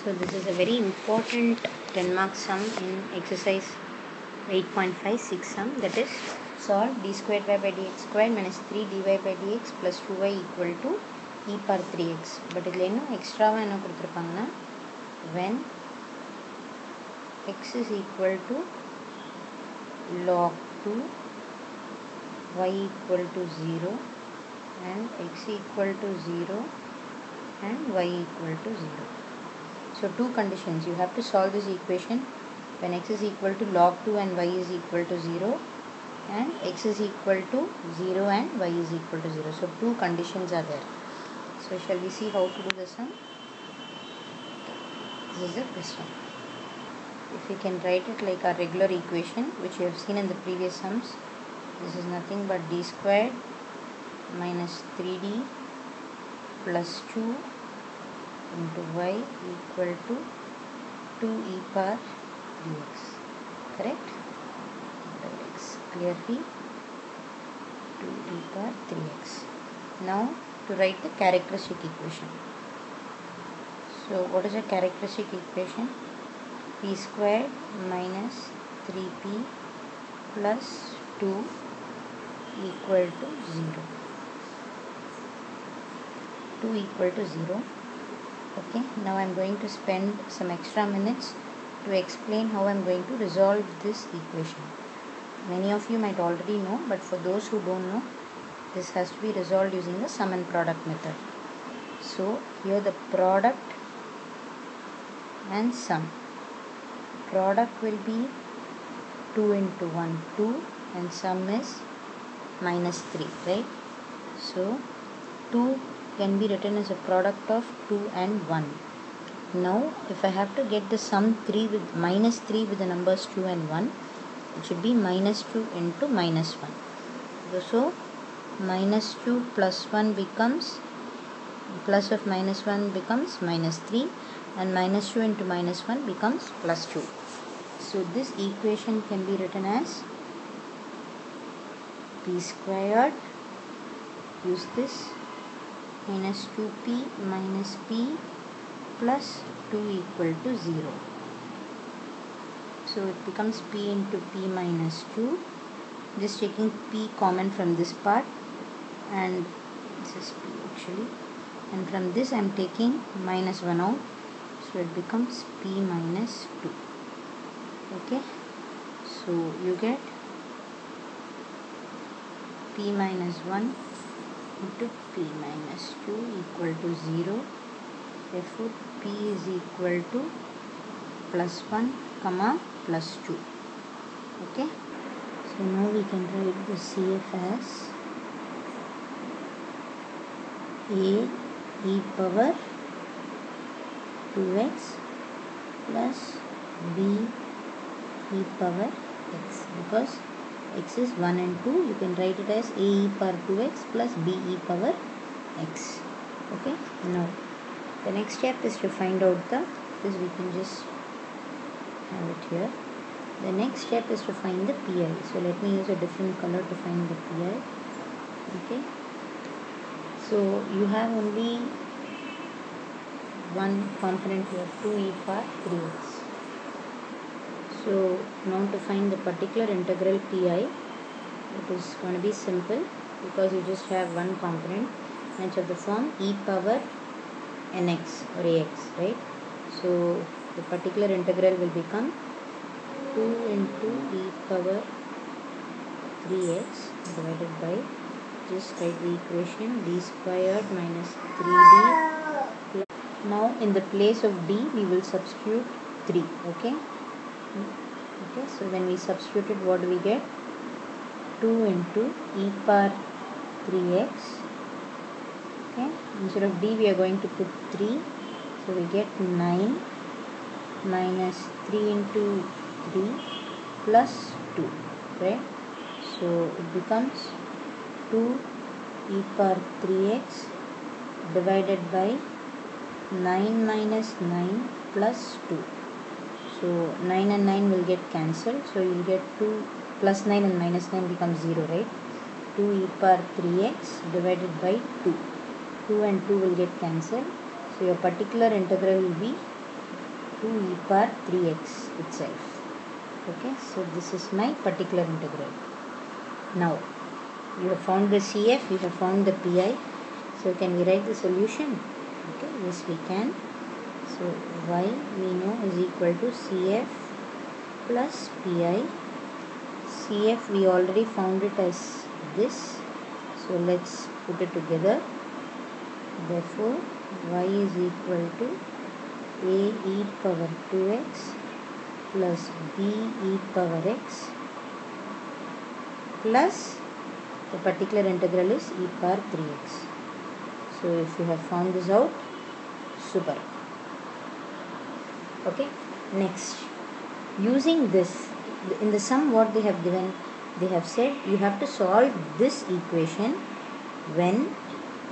So this is a very important 10 mark sum in exercise 8.56 sum, that is solve d squared y by dx squared minus 3 dy by dx plus 2y equal to e power 3x. But இதில் இன்னும் எக்ஸ்ட்ராவாக என்ன கொடுத்துருப்பாங்கன்னா when x is equal to log 2 y equal to 0 and x equal to 0 and y equal to 0. So two conditions, you have to solve this equation when x is equal to log 2 and y is equal to 0 and x is equal to 0 and y is equal to 0. So two conditions are there. So shall we see how to do the sum? This is the question. If we can write it like our regular equation which you have seen in the previous sums, this is nothing but d squared minus 3d plus 2 into y equal to 2 e power dx. Correct? X clearly 2 e power 3x. Now to write the characteristic equation. So what is a characteristic equation? P squared minus 3p plus 2 equal to 0. 2 equal to 0. Okay, now I am going to spend some extra minutes to explain how I am going to resolve this equation. Many of you might already know, but for those who don't know, this has to be resolved using the sum and product method. So here the product and sum. Product will be 2 into 1, 2, and sum is minus 3, right? So 2 can be written as a product of 2 and 1. Now if I have to get the sum 3 with minus 3 with the numbers 2 and 1, it should be minus 2 into minus 1. So minus 2 plus 1 becomes, plus of minus 1 becomes minus 3, and minus 2 into minus 1 becomes plus 2. So this equation can be written as p squared, use this, minus 2p minus p plus 2 equal to 0. So it becomes p into p minus 2, just taking p common from this part, and this is p actually, and from this I am taking minus 1 out, so it becomes p minus 2. Okay, so you get p minus 1 into p minus 2 equal to 0. Therefore p is equal to plus 1 comma plus 2. Okay, so now we can write the CF as a e power 2x plus b e power x, because x is 1 and 2, you can write it as a e power 2x plus b e power x. Okay, now the next step is to find out this we can just have it here. The next step is to find the pi. So let me use a different color to find the pi. Okay, so you have only one component here, 2 e power 3x. So now to find the particular integral pi, it is going to be simple because you just have one component and it's of the form e power nx or ax, right? So the particular integral will become 2 into e power 3x divided by, just write the equation, d squared minus 3d. Now in the place of d we will substitute 3. Okay, so when we substitute it, what do we get? 2 into e power 3x. Okay, instead of d we are going to put 3, so we get 9 minus 3 into 3 plus 2, right? So it becomes 2 e power 3x divided by 9 minus 9 plus 2. So 9 and 9 will get cancelled, so you will get 2 plus 9 and minus 9 becomes 0, right? 2 e power 3x divided by 2. 2 and 2 will get cancelled, so your particular integral will be 2e power 3x itself. Okay, so this is my particular integral. Now you have found the CF, you have found the PI. So can we write the solution? Okay, yes we can. So y we know is equal to CF plus PI. CF we already found it as this. So let's put it together. Therefore y is equal to a e power 2x plus b e power x plus the particular integral is e power 3x. So if you have found this out, super. Okay, next, using this, in the sum what they have given, they have said you have to solve this equation when,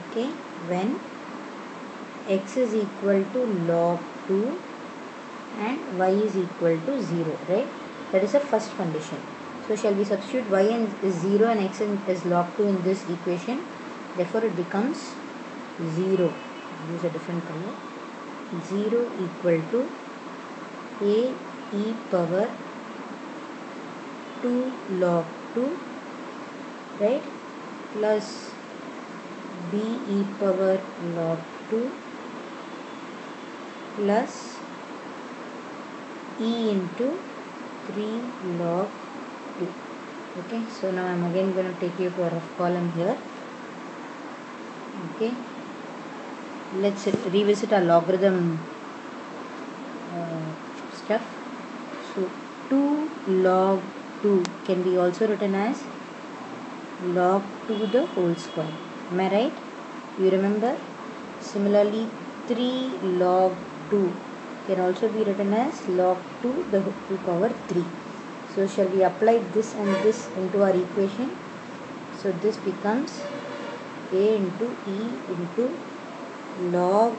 okay, when x is equal to log 2 and y is equal to 0, right? That is the first condition. So shall we substitute y is 0 and x is log 2 in this equation? Therefore it becomes 0. Use a different color. 0 equal to a e power 2 log 2, right, plus b e power log 2 plus e into 3 log 2. Okay, so now I am again going to take you to a rough column here. Okay, let's revisit our logarithm stuff. So 2 log 2 can be also written as log 2 the whole square. Am I right? You remember? Similarly 3 log 2 can also be written as log 2 the to power 3. So shall we apply this and this into our equation? So this becomes a into e into log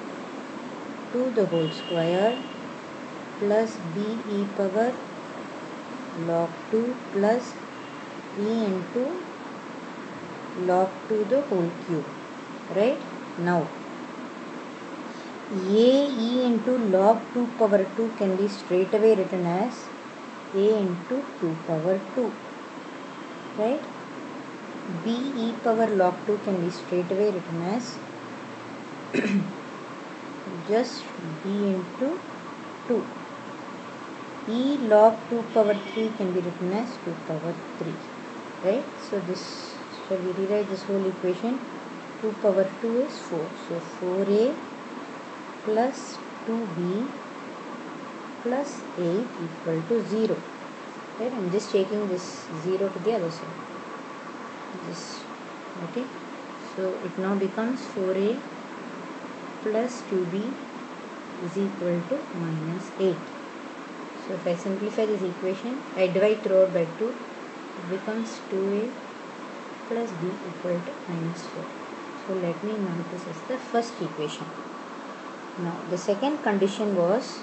2 the whole square plus b e power log 2 plus e into log 2 the whole cube, right? Now a e into log 2 power 2 can be straight away written as a into 2 power 2, right? b e power log 2 can be straight away written as just b into 2. E log 2 power 3 can be written as 2 power 3, right? So this, shall we rewrite this whole equation? 2 power 2 is 4. So 4a plus 2b plus 8 equal to 0. Right? I am just taking this 0 to the other side. This, okay. So it now becomes 4a plus 2b is equal to minus 8. So if I simplify this equation, I divide throughout by 2, it becomes 2a plus b equal to minus 4. So let me mark this as the first equation. Now the second condition was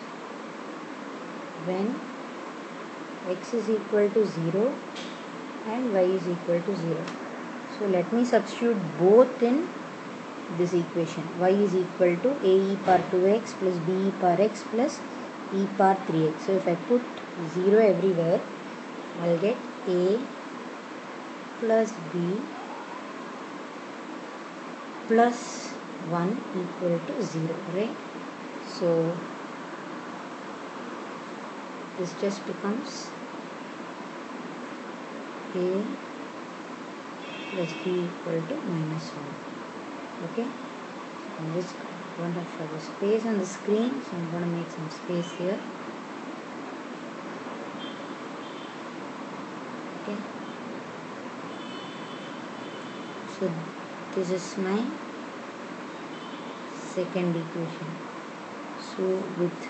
when x is equal to 0 and y is equal to 0. So let me substitute both in this equation. Y is equal to a e power 2x plus b e power x plus e power 3x. So if I put 0 everywhere, I will get a plus b plus 1 equal to 0, right? So this just becomes a plus b equal to minus 1. Okay, I'm just going to have the space on the screen, so I'm going to make some space here. Okay, so this is my second equation. So with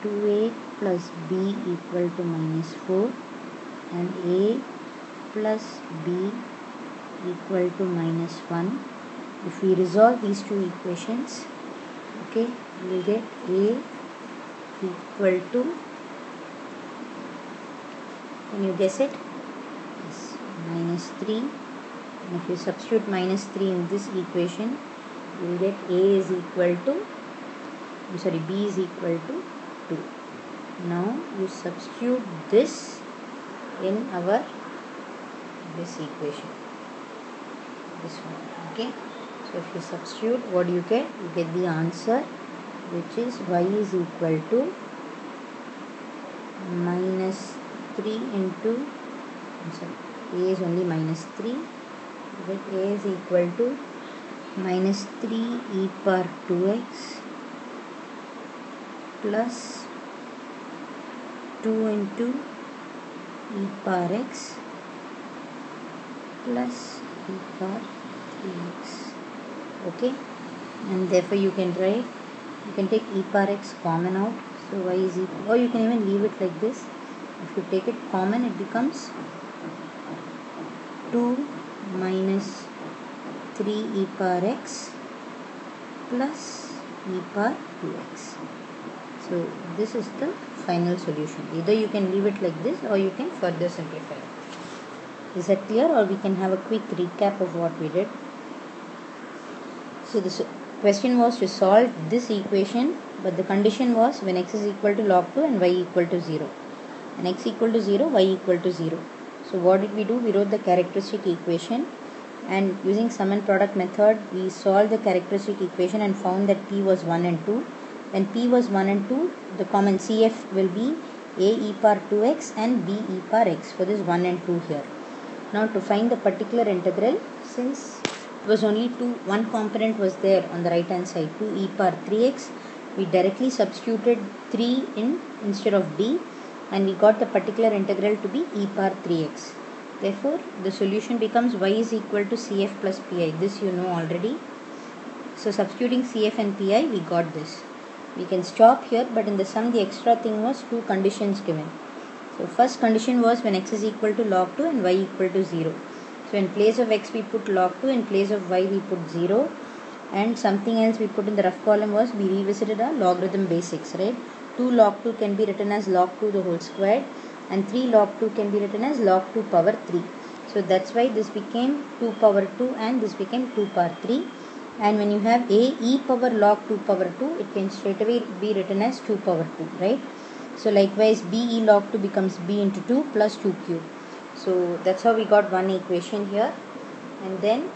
2a plus b equal to minus 4 and a plus b equal to minus 1, if we resolve these two equations, okay, we will get a equal to, can you guess it? Yes, minus 3. And if you substitute minus 3 in this equation, you will get a is equal to b is equal to 2. Now you substitute this in our this equation, this one. Okay, so if you substitute, what do you get? You get the answer, which is y is equal to minus 3 into, a is only minus 3, but a is equal to minus 3 e power 2x plus 2 into e power x plus e power 3x. Okay, and therefore you can write, you can take e power x common out, so y is equal, or you can even leave it like this. If you take it common, it becomes 2 minus 3 e power x plus e power 2x. So this is the final solution. Either you can leave it like this or you can further simplify it. Is that clear? Or we can have a quick recap of what we did. So this question was to solve this equation, but the condition was when x is equal to log 2 and y equal to 0. And x equal to 0, y equal to 0. So what did we do? We wrote the characteristic equation, and using sum and product method we solved the characteristic equation and found that p was 1 and 2. When p was 1 and 2, the common CF will be a e power 2x and b e power x for this 1 and 2 here. Now to find the particular integral, since it was only one component was there on the right hand side, 2 e power 3x, we directly substituted 3 in instead of b, and we got the particular integral to be e power 3x. Therefore the solution becomes y is equal to CF plus PI. This you know already. So substituting CF and PI, we got this. We can stop here, but in the sum the extra thing was two conditions given. So first condition was when x is equal to log 2 and y equal to 0. So in place of x we put log 2, in place of y we put 0, and something else we put in the rough column was we revisited our logarithm basics, right? 2 log 2 can be written as log 2 the whole squared, and 3 log 2 can be written as log 2 power 3. So that's why this became 2 power 2 and this became 2 power 3. And when you have a e power log 2 power 2, it can straight away be written as 2 power 2, right? So likewise b e log 2 becomes b into 2 plus 2 cube. So that's how we got one equation here. And then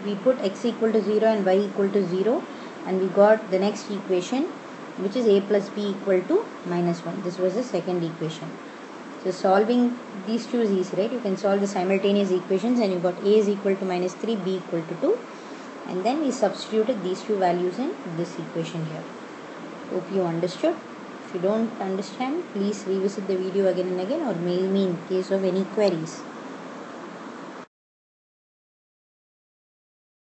we put x equal to 0 and y equal to 0, and we got the next equation, which is a plus b equal to minus 1. This was the second equation. So solving these two is easy, right? You can solve the simultaneous equations, and you got a is equal to minus 3, b equal to 2. And then we substituted these two values in this equation here. Hope you understood. If you don't understand, please revisit the video again and again, or mail me in case of any queries.